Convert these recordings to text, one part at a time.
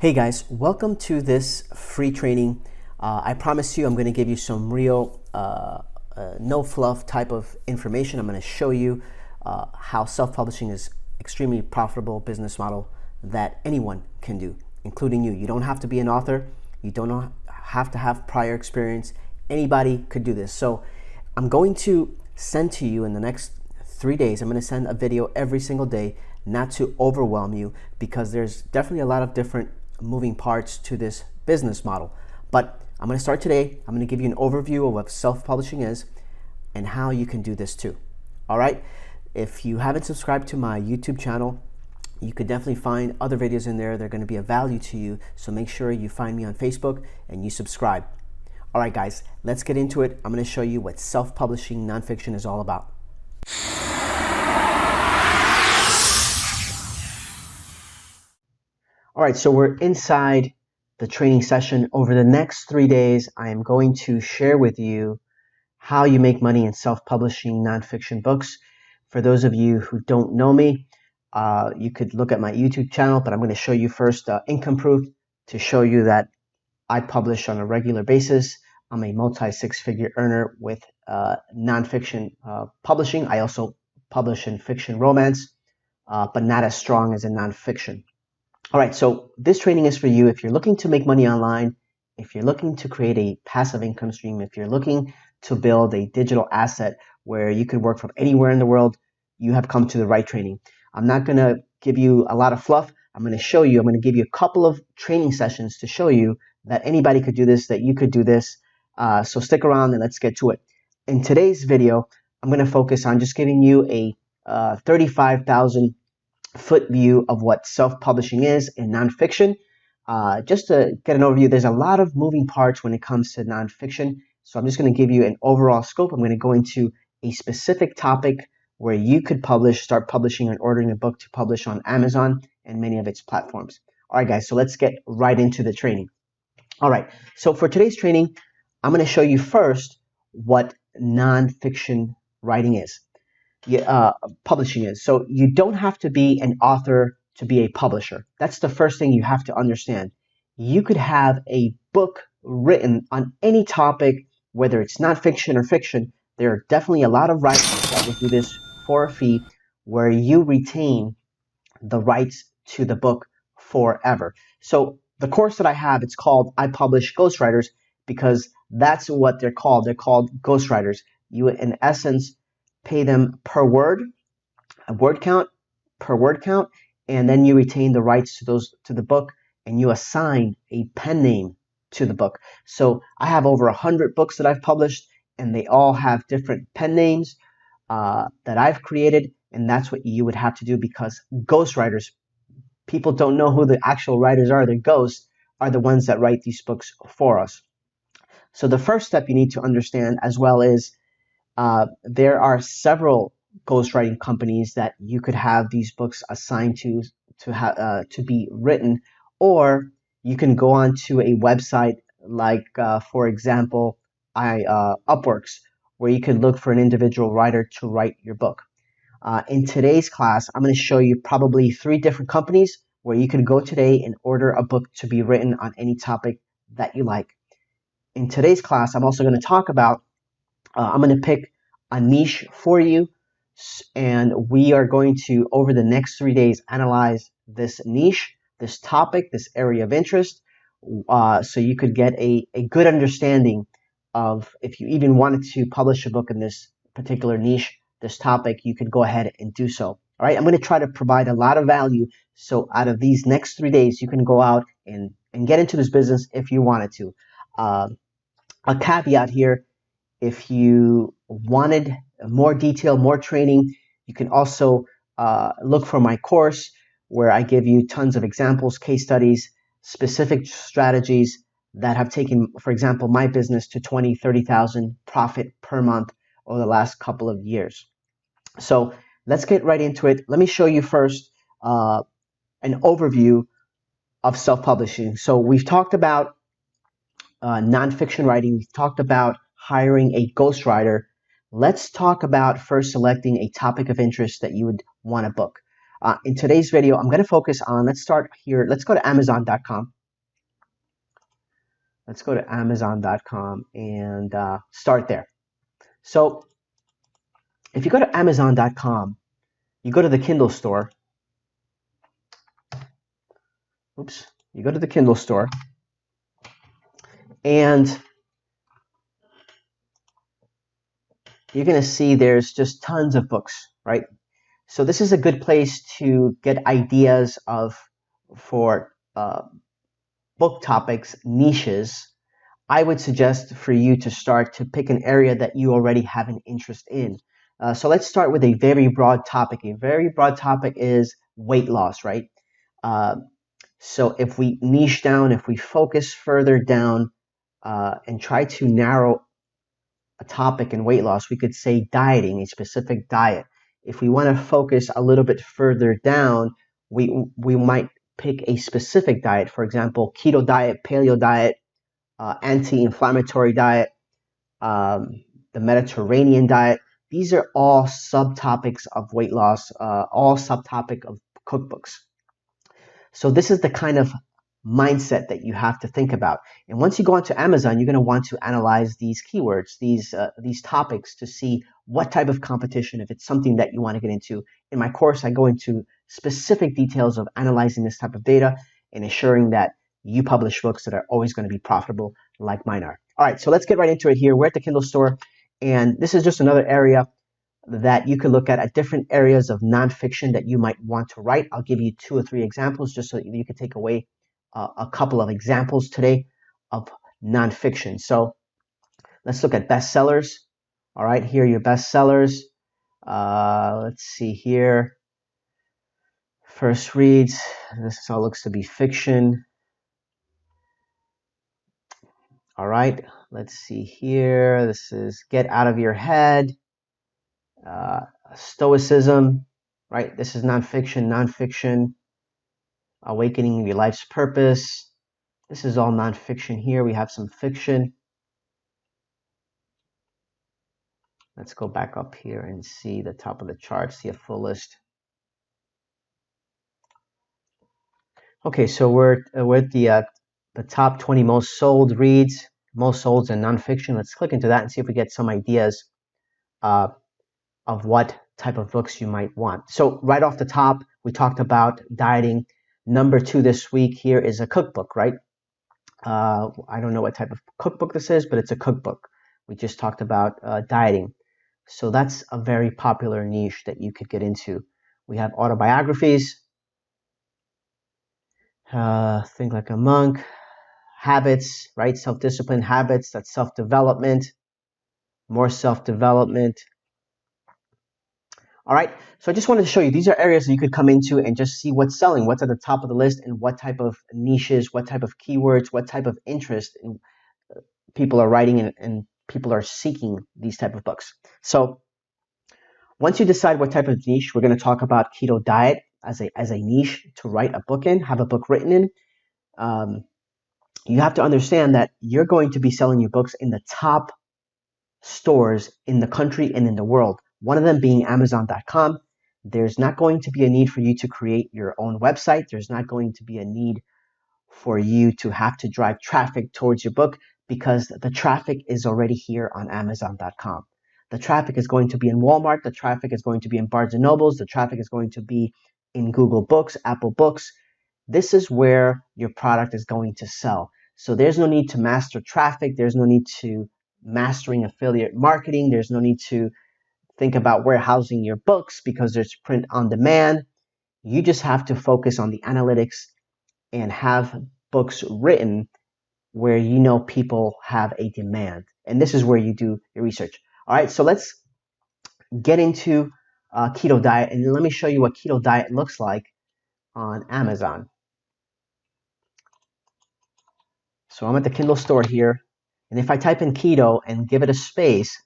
Hey guys, welcome to this free training. I promise you I'm going to give you some real no fluff type of information. I'm going to show you how self-publishing is extremely profitable business model that anyone can do, including you. You don't have to be an author. You don't have to have prior experience. Anybody could do this. So I'm going to send to you in the next 3 days, I'm going to send a video every single day, not to overwhelm you, because there's definitely a lot of different moving parts to this business model. But I'm going to start today. I'm going to give you an overview of what self-publishing is and how you can do this too. All right. If you haven't subscribed to my YouTube channel, you could definitely find other videos in there. They're going to be of value to you. So make sure you find me on Facebook and you subscribe. All right, guys, let's get into it. I'm going to show you what self-publishing nonfiction is all about. All right, so we're inside the training session. Over the next 3 days, I am going to share with you how you make money in self-publishing nonfiction books. For those of you who don't know me, you could look at my YouTube channel, but I'm going to show you first income proof to show you that I publish on a regular basis. I'm a multi-six-figure earner with nonfiction publishing. I also publish in fiction romance, but not as strong as in nonfiction. All right, so this training is for you if you're looking to make money online, if you're looking to create a passive income stream, if you're looking to build a digital asset where you can work from anywhere in the world, you have come to the right training. I'm not going to give you a lot of fluff. I'm going to give you a couple of training sessions to show you that anybody could do this, that you could do this. So stick around and let's get to it. In today's video, I'm going to focus on just giving you a 35,000 foot view of what self-publishing is in nonfiction. Just to get an overview, there's a lot of moving parts when it comes to nonfiction. So I'm just going to give you an overall scope. I'm going to go into a specific topic where you could start publishing and ordering a book to publish on Amazon and many of its platforms. All right, guys, so let's get right into the training. All right, so for today's training, I'm going to show you first what nonfiction writing is. Publishing is. So you don't have to be an author to be a publisher. That's the first thing you have to understand. You could have a book written on any topic, whether it's nonfiction or fiction. There are definitely a lot of writers that will do this for a fee, where you retain the rights to the book forever. So the course that I have, it's called I Publish Ghostwriters, because that's what they're called. They're called ghostwriters. You, in essence, pay them per word, a word count, per word count, and then you retain the rights to the book, and you assign a pen name to the book. So I have over 100 books that I've published, and they all have different pen names that I've created, and that's what you would have to do, because ghostwriters, people don't know who the actual writers are. The ghosts are the ones that write these books for us. So the first step you need to understand as well is there are several ghostwriting companies that you could have these books assigned to be written, or you can go on to a website like, for example, Upworks, where you could look for an individual writer to write your book. In today's class, I'm going to show you probably 3 different companies where you could go today and order a book to be written on any topic that you like. In today's class, I'm also going to talk about I'm going to pick a niche for you, and we are going to, over the next 3 days, analyze this niche, this topic, this area of interest, so you could get a good understanding of, if you even wanted to publish a book in this particular niche, this topic, you could go ahead and do so. All right, I'm going to try to provide a lot of value, so out of these next 3 days, you can go out and get into this business if you wanted to. A caveat here: if you wanted more detail, more training, you can also look for my course, where I give you tons of examples, case studies, specific strategies that have taken, for example, my business to 20, 30,000 profit per month over the last couple of years. So let's get right into it. Let me show you first an overview of self-publishing. So we've talked about nonfiction writing. We've talked about hiring a ghostwriter. Let's talk about first selecting a topic of interest that you would want to book. In today's video, I'm going to focus on, let's start here. Let's go to Amazon.com. Let's go to Amazon.com and start there. So if you go to Amazon.com, you go to the Kindle store. Oops. You go to the Kindle store and you're going to see there's just tons of books, right? So this is a good place to get ideas for book topics, niches. I would suggest for you to start to pick an area that you already have an interest in. So let's start with a very broad topic. A very broad topic is weight loss, right? So if we niche down, if we focus further down and try to narrow a topic in weight loss, we could say dieting, a specific diet. If we want to focus a little bit further down, we might pick a specific diet. For example, keto diet, paleo diet, anti-inflammatory diet, the Mediterranean diet. These are all subtopics of weight loss, all subtopic of cookbooks. So this is the kind of mindset that you have to think about. And once you go onto Amazon, you're going to want to analyze these keywords, these topics, to see what type of competition, if it's something that you want to get into. In my course, I go into specific details of analyzing this type of data and ensuring that you publish books that are always going to be profitable like mine are. All right, so let's get right into it here. We're at the Kindle store, and this is just another area that you can look at different areas of nonfiction that you might want to write. I'll give you 2 or 3 examples just so that you can take away a couple of examples today of nonfiction. So let's look at bestsellers. All right, here are your bestsellers. Let's see here. First reads. This all looks to be fiction. All right, let's see here. This is Get Out of Your Head. Stoicism, right? This is nonfiction. Nonfiction. Awakening Your Life's Purpose. This is all nonfiction here. We have some fiction. Let's go back up here and see the top of the chart, see a full list. Okay, so we're at the top 20 most sold reads, most sold in nonfiction. Let's click into that and see if we get some ideas of what type of books you might want. So right off the top, we talked about dieting. Number 2 this week here is a cookbook, right? I don't know what type of cookbook this is, but it's a cookbook. We just talked about dieting. So that's a very popular niche that you could get into. We have autobiographies, Think Like a Monk, habits, right? Self-discipline, habits, that's self-development, more self-development. All right, so I just wanted to show you, these are areas that you could come into and just see what's selling, what's at the top of the list, and what type of niches, what type of keywords, what type of interest people are writing and people are seeking these type of books. So once you decide what type of niche, we're going to talk about keto diet as a niche to write a book in, have a book written in. You have to understand that you're going to be selling your books in the top stores in the country and in the world. One of them being Amazon.com. There's not going to be a need for you to create your own website. There's not going to be a need for you to have to drive traffic towards your book because the traffic is already here on Amazon.com. The traffic is going to be in Walmart. The traffic is going to be in Barnes & Nobles. The traffic is going to be in Google Books, Apple Books. This is where your product is going to sell. So there's no need to master traffic. There's no need to mastering affiliate marketing. There's no need to think about warehousing your books because there's print on demand. You just have to focus on the analytics and have books written where you know people have a demand. And this is where you do your research. All right, so let's get into keto diet, and let me show you what keto diet looks like on Amazon. So I'm at the Kindle store here, and if I type in keto and give it a space,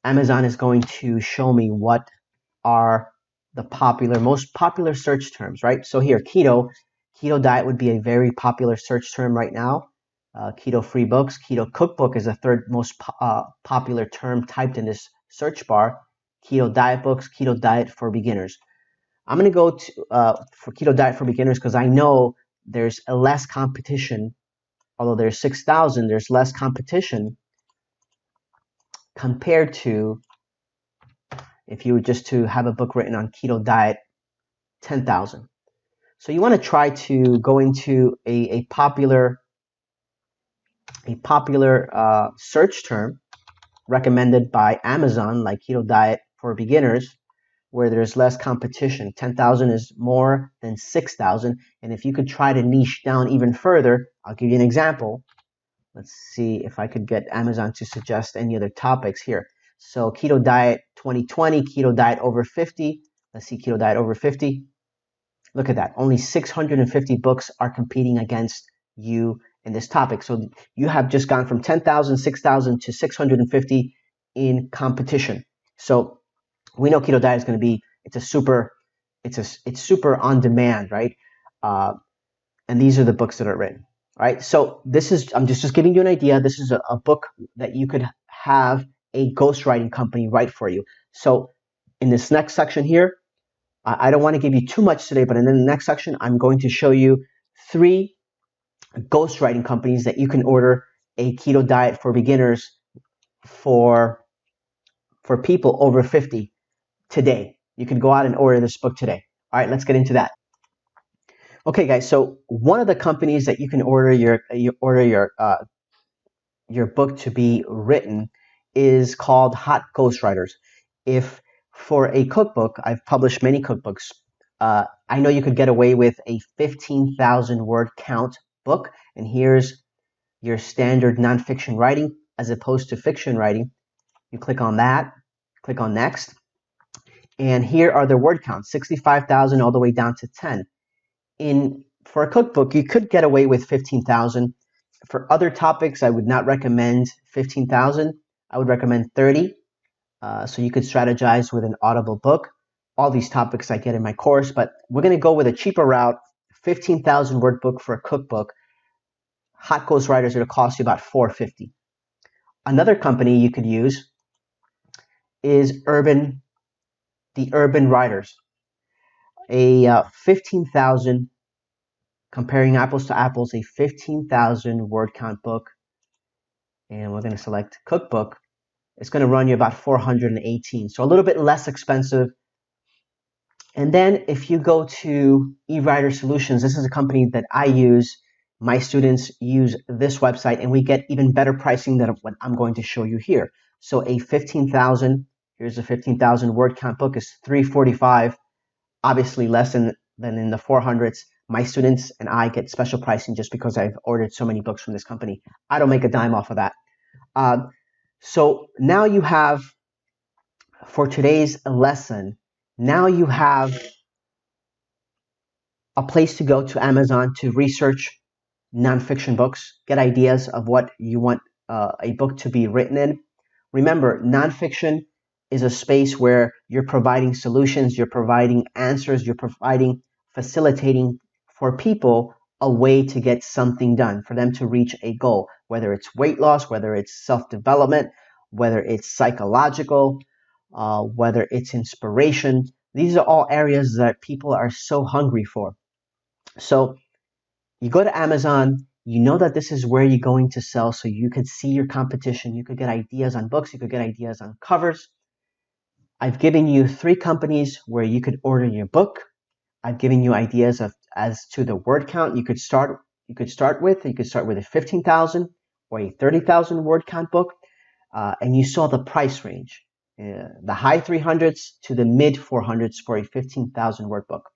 Amazon is going to show me what are the most popular search terms, right? So here, keto diet would be a very popular search term right now. Keto free books, keto cookbook is the 3rd most popular term typed in this search bar. Keto diet books, keto diet for beginners. I'm going to go to for Keto Diet for Beginners because I know there's less competition. Although there's 6,000, there's less competition compared to if you were just to have a book written on keto diet, 10,000. So you want to try to go into a popular search term recommended by Amazon, like keto diet for beginners, where there's less competition. 10,000 is more than 6,000. And if you could try to niche down even further, I'll give you an example. Let's see if I could get Amazon to suggest any other topics here. So Keto Diet 2020, Keto Diet over 50. Let's see, Keto Diet over 50. Look at that. Only 650 books are competing against you in this topic. So you have just gone from 10,000, 6,000 to 650 in competition. So we know Keto Diet is going to be, it's super on demand, right? And these are the books that are written. All right, so this is, I'm just giving you an idea. This is a book that you could have a ghostwriting company write for you. So in this next section here, I don't want to give you too much today, but in the next section, I'm going to show you 3 ghostwriting companies that you can order a keto diet for beginners for people over 50 today. You can go out and order this book today. All right, let's get into that. Okay, guys. So one of the companies that you can order your book to be written is called Hot Ghostwriters. If for a cookbook, I've published many cookbooks. I know you could get away with a 15,000 word count book, and here's your standard nonfiction writing as opposed to fiction writing. You click on that, click on next, and here are the word counts: 65,000 all the way down to 10. For a cookbook, you could get away with 15,000. For other topics, I would not recommend 15,000. I would recommend 30. So you could strategize with an Audible book. All these topics I get in my course, but we're going to go with a cheaper route. 15,000 word book for a cookbook. Hot Ghostwriters, it'll cost you about $450. Another company you could use is the Urban Writers. A 15,000, comparing apples to apples, a 15,000 word count book, and we're going to select cookbook. It's going to run you about $418, so a little bit less expensive. And then if you go to eWriter Solutions, this is a company that I use. My students use this website, and we get even better pricing than what I'm going to show you here. So a 15,000, here's a 15,000 word count book, is $345, obviously less than in the 400s. My students and I get special pricing just because I've ordered so many books from this company. I don't make a dime off of that. So now you have, for today's lesson, now you have a place to go to Amazon to research nonfiction books, get ideas of what you want a book to be written in. Remember, nonfiction is a space where you're providing solutions, you're providing answers, you're facilitating for people a way to get something done, for them to reach a goal, whether it's weight loss, whether it's self-development, whether it's psychological, whether it's inspiration. These are all areas that people are so hungry for. So you go to Amazon, you know that this is where you're going to sell, so you could see your competition, you could get ideas on books, you could get ideas on covers. I've given you 3 companies where you could order your book. I've given you ideas as to the word count you could start with. You could start with a 15,000 or a 30,000 word count book, and you saw the price range, the high 300s to the mid 400s for a 15,000 word book.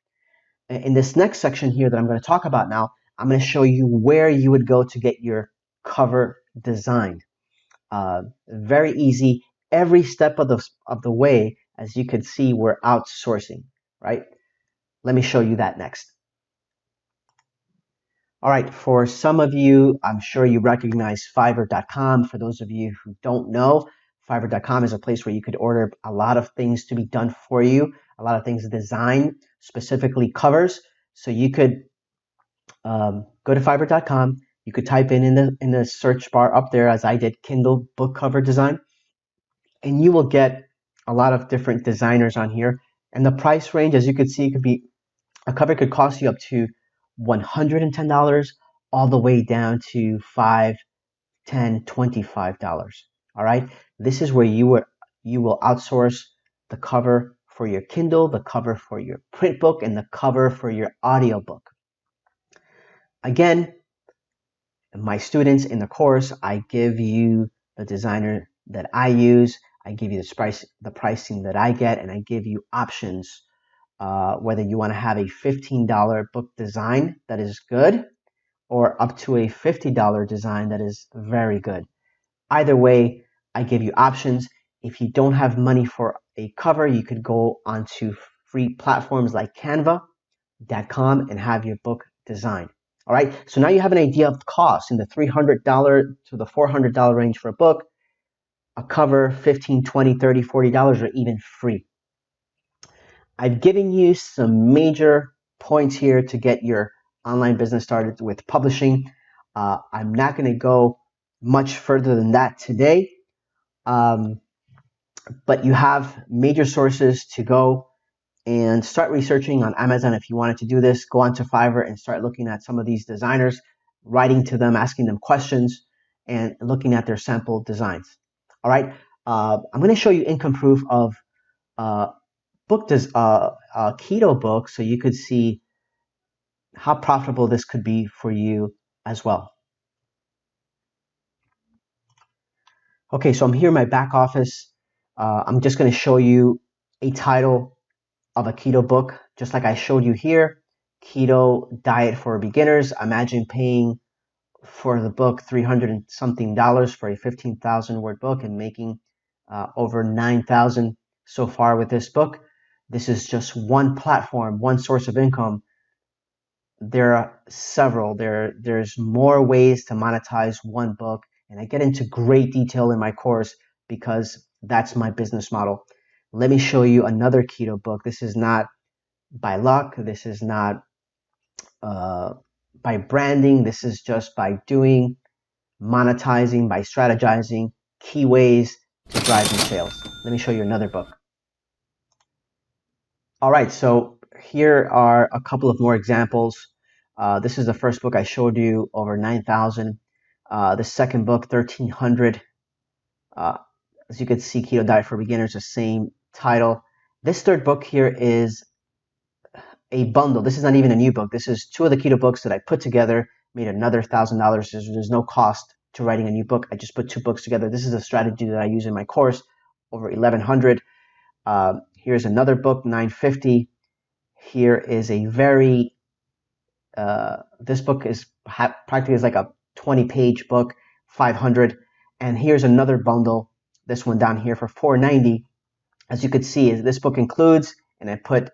In this next section here that I'm going to talk about now, I'm going to show you where you would go to get your cover designed. Very easy. Every step of the way, as you can see, we're outsourcing, right? Let me show you that next. All right, for some of you, I'm sure you recognize Fiverr.com. For those of you who don't know, Fiverr.com is a place where you could order a lot of things to be done for you, a lot of things designed, specifically covers. So you could go to Fiverr.com. You could type in the search bar up there, as I did, Kindle book cover design, and you will get a lot of different designers on here. And the price range, as you can see, could be a cover could cost you up to $110 all the way down to $5, $10, $25. All right. This is where you will outsource the cover for your Kindle, the cover for your print book, and the cover for your audiobook. Again, my students in the course, I give you the designer that I use, I give you the pricing that I get, and I give you options, whether you want to have a $15 book design that is good or up to a $50 design that is very good. Either way, I give you options. If you don't have money for a cover, you could go onto free platforms like Canva.com and have your book designed. All right, so now you have an idea of the cost in the $300 to the $400 range for a book, a cover, $15, $20, $30, $40, or even free. I've given you some major points here to get your online business started with publishing. I'm not going to go much further than that today, but you have major sources to go and start researching on Amazon. If you wanted to do this, go onto Fiverr and start looking at some of these designers, writing to them, asking them questions, and looking at their sample designs. All right, I'm going to show you income proof of Keto Book, so you could see how profitable this could be for you as well. Okay, so I'm here in my back office. I'm just going to show you a title of a keto book, just like I showed you here. Keto Diet for Beginners. Imagine paying for the book $300 and something for a 15,000 word book and making over 9,000 so far with this book. This is just one platform, one source of income. There are several. There's more ways to monetize one book, and I get into great detail in my course because that's my business model. Let me show you another keto book. This is not by luck. This is not by branding. This is just by doing, monetizing, by strategizing, key ways to drive your sales. Let me show you another book. All right, so here are a couple of more examples. This is the first book I showed you, over 9,000. The second book, 1,300. As you can see, Keto Diet for Beginners, the same title. This third book here is a bundle. This is not even a new book. This is two of the keto books that I put together, made another $1,000. There's no cost to writing a new book. I just put two books together. This is a strategy that I use in my course, over 1,100. Here's another book, 950. Here is a very, this book is practically is like a 20-page book, 500. And here's another bundle, this one down here for 490. As you could see, this book includes, and I put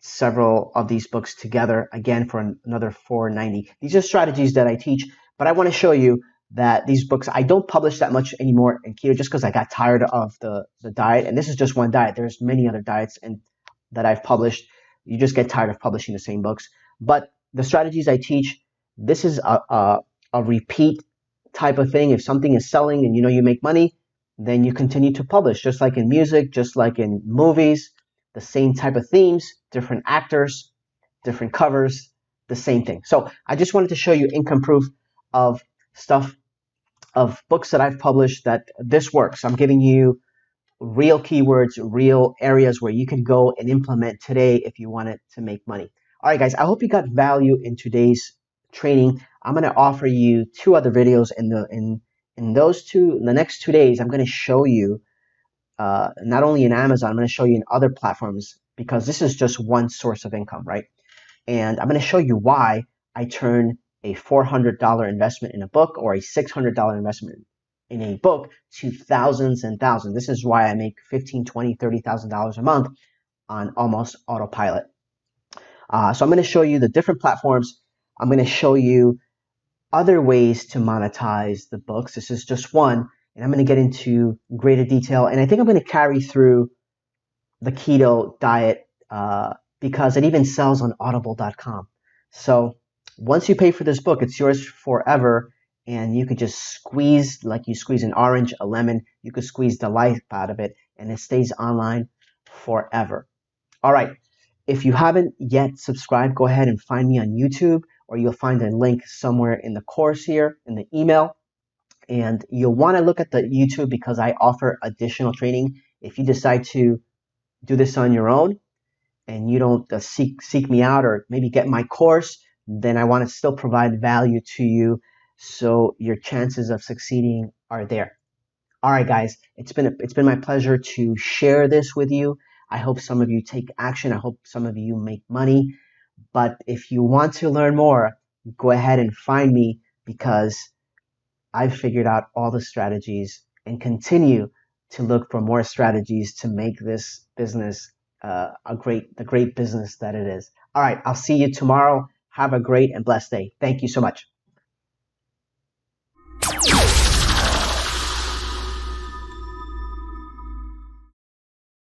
several of these books together again for another 490. These are strategies that I teach, but I want to show you that these books, I don't publish that much anymore in keto just because I got tired of the diet. And this is just one diet. There's many other diets that I've published. You just get tired of publishing the same books. But the strategies I teach, this is a repeat type of thing. If something is selling and you know you make money, then you continue to publish, just like in music, just like in movies, the same type of themes, different actors, different covers, the same thing. So I just wanted to show you income proof of stuff, of books that I've published, that this works. I'm giving you real keywords, real areas where you can go and implement today if you wanted to make money. All right, guys, I hope you got value in today's training. I'm going to offer you two other videos in the next 2 days. I'm going to show you not only in Amazon, I'm going to show you in other platforms, because this is just one source of income, right? And I'm going to show you why I turn a $400 investment in a book or a $600 investment in a book to thousands and thousands. This is why I make $15,000, $20,000, $30,000 a month on almost autopilot. So I'm going to show you the different platforms. I'm going to show you other ways to monetize the books. This is just one, and I'm going to get into greater detail. And I think I'm going to carry through the keto diet because it even sells on audible.com. So once you pay for this book, it's yours forever, and you could just squeeze, like you squeeze an orange, a lemon, you could squeeze the life out of it, and it stays online forever. All right. If you haven't yet subscribed, go ahead and find me on YouTube, or you'll find a link somewhere in the course here in the email. And you'll want to look at the YouTube because I offer additional training. If you decide to do this on your own and you don't seek me out or maybe get my course, then I want to still provide value to you so your chances of succeeding are there. All right, guys, it's been my pleasure to share this with you. I hope some of you take action. I hope some of you make money. But if you want to learn more, go ahead and find me because I've figured out all the strategies and continue to look for more strategies to make this business the great business that it is. All right, I'll see you tomorrow. Have a great and blessed day. Thank you so much.